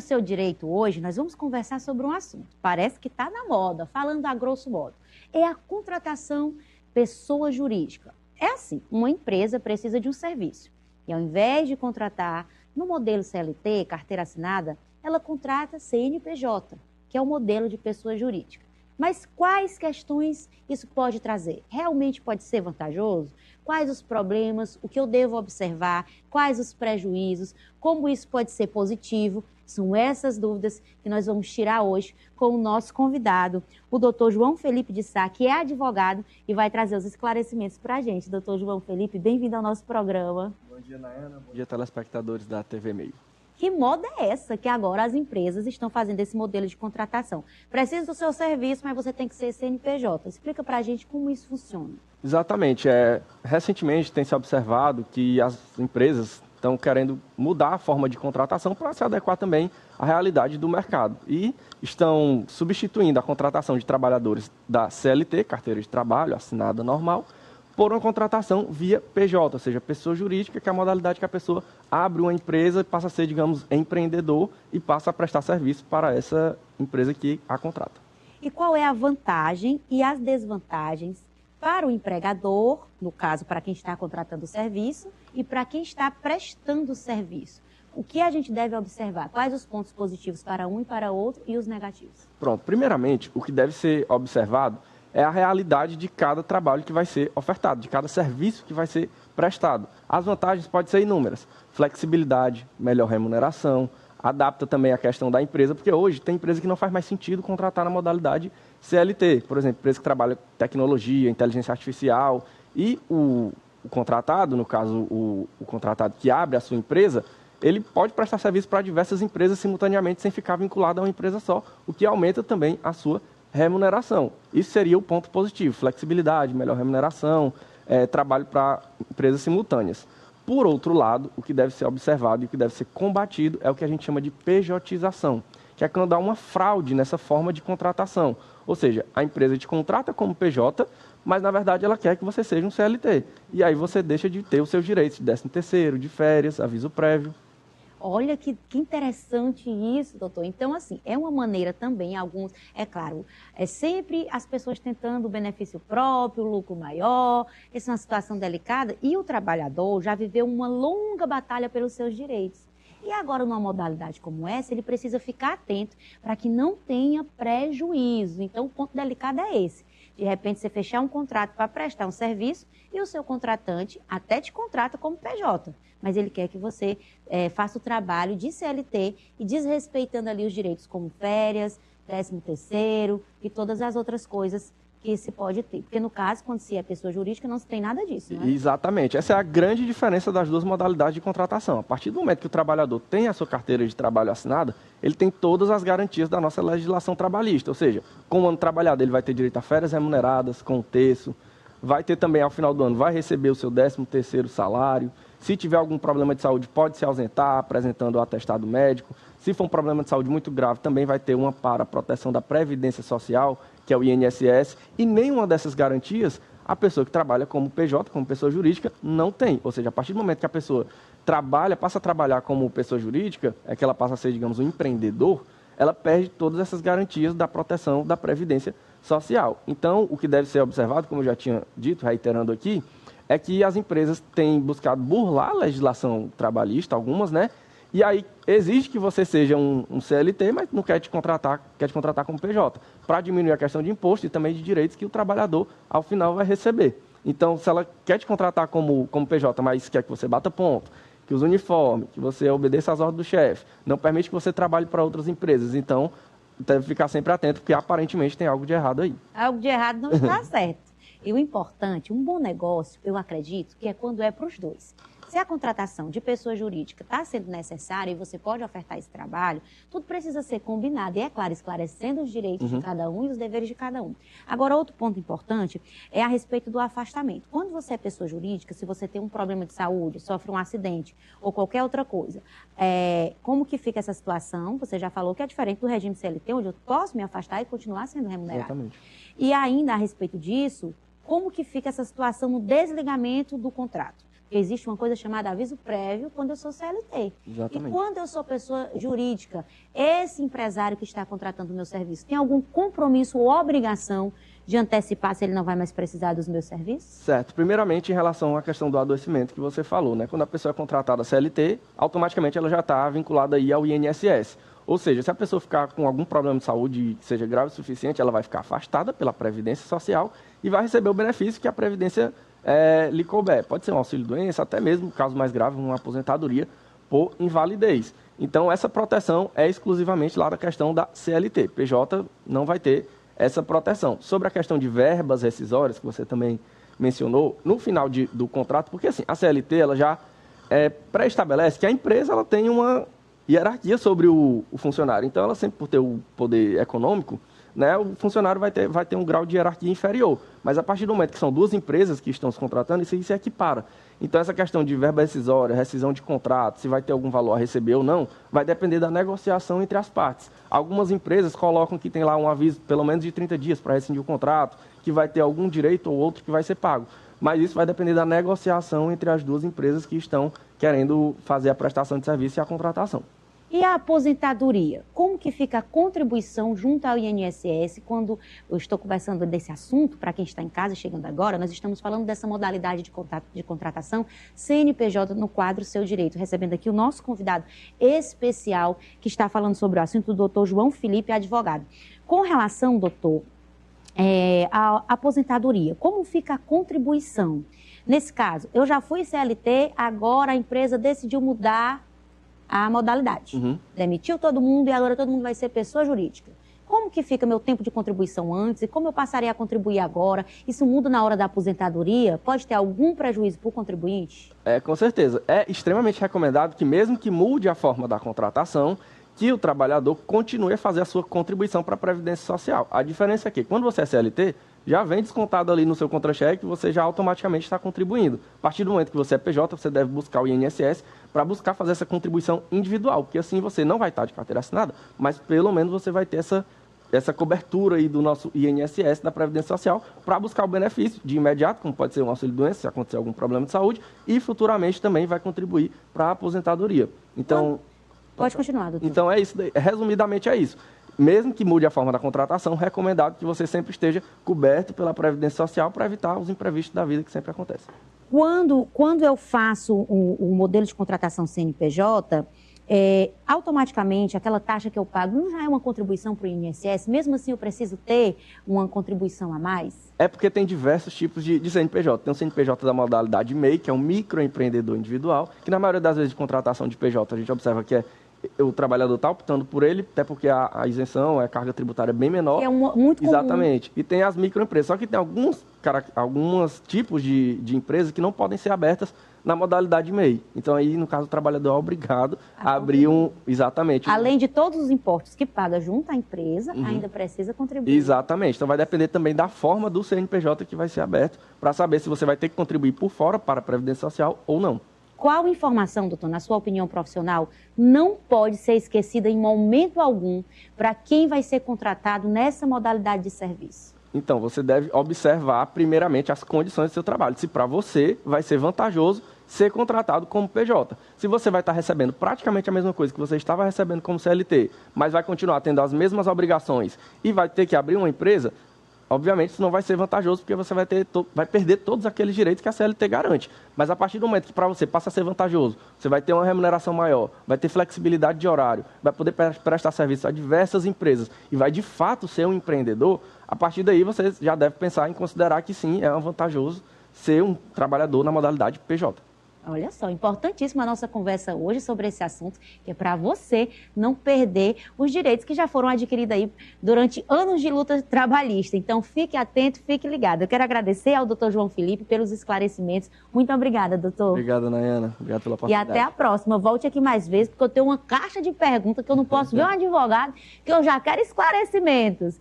Seu Direito hoje, nós vamos conversar sobre um assunto. Parece que está na moda, falando a grosso modo. É a contratação pessoa jurídica. É assim, uma empresa precisa de um serviço. E ao invés de contratar no modelo CLT, carteira assinada, ela contrata CNPJ, que é o modelo de pessoa jurídica. Mas quais questões isso pode trazer? Realmente pode ser vantajoso? Quais os problemas? O que eu devo observar? Quais os prejuízos? Como isso pode ser positivo? São essas dúvidas que nós vamos tirar hoje com o nosso convidado, o doutor João Felipe de Sá, que é advogado e vai trazer os esclarecimentos para a gente. Doutor João Felipe, bem-vindo ao nosso programa. Bom dia, Nayana. Bom dia, telespectadores da TV Meio. Que moda é essa que agora as empresas estão fazendo esse modelo de contratação? Precisa do seu serviço, mas você tem que ser CNPJ. Explica para a gente como isso funciona. Exatamente. Recentemente tem se observado que as empresas estão querendo mudar a forma de contratação para se adequar também à realidade do mercado. E estão substituindo a contratação de trabalhadores da CLT, carteira de trabalho assinada normal, por uma contratação via PJ, ou seja, pessoa jurídica, que é a modalidade que a pessoa abre uma empresa e passa a ser, digamos, empreendedor e passa a prestar serviço para essa empresa que a contrata. E qual é a vantagem e as desvantagens para o empregador, no caso, para quem está contratando o serviço, e para quem está prestando o serviço? O que a gente deve observar? Quais os pontos positivos para um e para outro e os negativos? Pronto, primeiramente, o que deve ser observado é a realidade de cada trabalho que vai ser ofertado, de cada serviço que vai ser prestado. As vantagens podem ser inúmeras: flexibilidade, melhor remuneração, adapta também a questão da empresa, porque hoje tem empresa que não faz mais sentido contratar na modalidade CLT, por exemplo, empresa que trabalha com tecnologia, inteligência artificial, e o contratado, no caso o contratado que abre a sua empresa, ele pode prestar serviço para diversas empresas simultaneamente sem ficar vinculado a uma empresa só, o que aumenta também a sua remuneração. Isso seria o ponto positivo: flexibilidade, melhor remuneração, trabalho para empresas simultâneas. Por outro lado, o que deve ser observado e o que deve ser combatido é o que a gente chama de pejotização, que é quando há uma fraude nessa forma de contratação. Ou seja, a empresa te contrata como PJ, mas na verdade ela quer que você seja um CLT. E aí você deixa de ter os seus direitos de 13º, de férias, aviso prévio. Olha que interessante isso, doutor. Então, assim, é uma maneira também, alguns, é claro, é sempre as pessoas tentando o benefício próprio, o lucro maior, essa é uma situação delicada, e o trabalhador já viveu uma longa batalha pelos seus direitos. E agora, numa modalidade como essa, ele precisa ficar atento para que não tenha prejuízo. Então, o ponto delicado é esse. De repente, você fechar um contrato para prestar um serviço e o seu contratante até te contrata como PJ, mas ele quer que você faça o trabalho de CLT e desrespeitando ali os direitos como férias, 13º e todas as outras coisas que se pode ter. Porque no caso, quando se é pessoa jurídica, não se tem nada disso, não é? Exatamente. Essa é a grande diferença das duas modalidades de contratação. A partir do momento que o trabalhador tem a sua carteira de trabalho assinada, ele tem todas as garantias da nossa legislação trabalhista. Ou seja, com o ano trabalhado, ele vai ter direito a férias remuneradas, com terço, vai ter também, ao final do ano, vai receber o seu 13º salário. Se tiver algum problema de saúde, pode se ausentar, apresentando o atestado médico. Se for um problema de saúde muito grave, também vai ter uma para a proteção da Previdência Social, que é o INSS, e nenhuma dessas garantias a pessoa que trabalha como PJ, como pessoa jurídica, não tem. Ou seja, a partir do momento que a pessoa passa a trabalhar como pessoa jurídica, é que ela passa a ser, digamos, um empreendedor, ela perde todas essas garantias da proteção da Previdência Social. Então, o que deve ser observado, como eu já tinha dito, reiterando aqui, é que as empresas têm buscado burlar a legislação trabalhista, algumas, né? E aí exige que você seja um CLT, mas não quer te contratar como PJ, para diminuir a questão de imposto e também de direitos que o trabalhador, ao final, vai receber. Então, se ela quer te contratar como PJ, mas quer que você bata ponto, que use uniforme, que você obedeça às ordens do chefe, não permite que você trabalhe para outras empresas. Então, deve ficar sempre atento, porque aparentemente tem algo de errado aí. Algo de errado não está certo. E o importante, um bom negócio, eu acredito, que é quando é para os dois. Se a contratação de pessoa jurídica está sendo necessária e você pode ofertar esse trabalho, tudo precisa ser combinado. E, é claro, esclarecendo os direitos de cada um e os deveres de cada um. Agora, outro ponto importante é a respeito do afastamento. Quando você é pessoa jurídica, se você tem um problema de saúde, sofre um acidente ou qualquer outra coisa, como que fica essa situação? Você já falou que é diferente do regime CLT, onde eu posso me afastar e continuar sendo remunerado. Exatamente. E ainda, a respeito disso, como que fica essa situação no desligamento do contrato? Existe uma coisa chamada aviso prévio quando eu sou CLT. Exatamente. E quando eu sou pessoa jurídica, esse empresário que está contratando o meu serviço tem algum compromisso ou obrigação de antecipar se ele não vai mais precisar dos meus serviços? Certo. Primeiramente, em relação à questão do adoecimento que você falou, né? Quando a pessoa é contratada CLT, automaticamente ela já está vinculada aí ao INSS. Ou seja, se a pessoa ficar com algum problema de saúde que seja grave o suficiente, ela vai ficar afastada pela Previdência Social e vai receber o benefício que a Previdência lhe couber. Pode ser um auxílio-doença, até mesmo, caso mais grave, uma aposentadoria por invalidez. Então, essa proteção é exclusivamente lá da questão da CLT. PJ não vai ter essa proteção. Sobre a questão de verbas rescisórias, que você também mencionou, no final do contrato, porque assim, a CLT ela já pré-estabelece que a empresa ela tem uma hierarquia sobre o funcionário. Então, ela sempre, por ter o poder econômico, né, o funcionário vai ter um grau de hierarquia inferior. Mas a partir do momento que são duas empresas que estão se contratando, isso aí se equipara. Então, essa questão de verba rescisória, rescisão de contrato, se vai ter algum valor a receber ou não, vai depender da negociação entre as partes. Algumas empresas colocam que tem lá um aviso, pelo menos de 30 dias, para rescindir o contrato, que vai ter algum direito ou outro que vai ser pago. Mas isso vai depender da negociação entre as duas empresas que estão querendo fazer a prestação de serviço e a contratação. E a aposentadoria? Como que fica a contribuição junto ao INSS? Quando eu estou conversando desse assunto, para quem está em casa chegando agora, nós estamos falando dessa modalidade de contratação CNPJ no quadro Seu Direito, recebendo aqui o nosso convidado especial que está falando sobre o assunto, o doutor João Felipe, advogado. Com relação, doutor, à aposentadoria, como fica a contribuição? Nesse caso, eu já fui CLT, agora a empresa decidiu mudar a modalidade. Demitiu todo mundo e agora todo mundo vai ser pessoa jurídica. Como que fica meu tempo de contribuição antes e como eu passarei a contribuir agora? Isso muda na hora da aposentadoria? Pode ter algum prejuízo para o contribuinte? Com certeza. É extremamente recomendado que mesmo que mude a forma da contratação, que o trabalhador continue a fazer a sua contribuição para a Previdência Social. A diferença é que quando você é CLT, já vem descontado ali no seu contra-cheque, você já automaticamente está contribuindo. A partir do momento que você é PJ, você deve buscar o INSS para buscar fazer essa contribuição individual, porque assim você não vai estar de carteira assinada, mas pelo menos você vai ter essa cobertura aí do nosso INSS, da Previdência Social, para buscar o benefício de imediato, como pode ser um auxílio-doença, se acontecer algum problema de saúde, e futuramente também vai contribuir para a aposentadoria. Então, pode continuar, doutor. Então é isso, resumidamente é isso. Mesmo que mude a forma da contratação, recomendado que você sempre esteja coberto pela Previdência Social para evitar os imprevistos da vida que sempre acontecem. Quando eu faço o modelo de contratação CNPJ, automaticamente aquela taxa que eu pago não já é uma contribuição para o INSS? Mesmo assim eu preciso ter uma contribuição a mais? É porque tem diversos tipos de CNPJ. Tem o CNPJ da modalidade MEI, que é um microempreendedor individual, que na maioria das vezes de contratação de PJ a gente observa que o trabalhador está optando por ele, até porque a isenção, a carga tributária é bem menor. Muito comum. Exatamente. E tem as microempresas. Só que tem alguns tipos de empresas que não podem ser abertas na modalidade MEI. Então, aí, no caso, o trabalhador é obrigado a abrir Exatamente. Além de todos os impostos que paga junto à empresa, ainda precisa contribuir. Exatamente. Então, vai depender também da forma do CNPJ que vai ser aberto, para saber se você vai ter que contribuir por fora para a Previdência Social ou não. Qual informação, doutor, na sua opinião profissional, não pode ser esquecida em momento algum para quem vai ser contratado nessa modalidade de serviço? Então, você deve observar, primeiramente, as condições do seu trabalho. Se para você vai ser vantajoso ser contratado como PJ. Se você vai estar recebendo praticamente a mesma coisa que você estava recebendo como CLT, mas vai continuar tendo as mesmas obrigações e vai ter que abrir uma empresa, obviamente, isso não vai ser vantajoso, porque você vai perder todos aqueles direitos que a CLT garante. Mas a partir do momento que para você passa a ser vantajoso, você vai ter uma remuneração maior, vai ter flexibilidade de horário, vai poder prestar serviço a diversas empresas e vai, de fato, ser um empreendedor, a partir daí você já deve pensar em considerar que sim, é vantajoso ser um trabalhador na modalidade PJ. Olha só, importantíssima a nossa conversa hoje sobre esse assunto, que é para você não perder os direitos que já foram adquiridos aí durante anos de luta trabalhista. Então, fique atento, fique ligado. Eu quero agradecer ao doutor João Felipe pelos esclarecimentos. Muito obrigada, doutor. Obrigado, Nayana. Obrigado pela oportunidade. E até a próxima. Volte aqui mais vezes, porque eu tenho uma caixa de perguntas que eu não posso ver um advogado, que eu já quero esclarecimentos.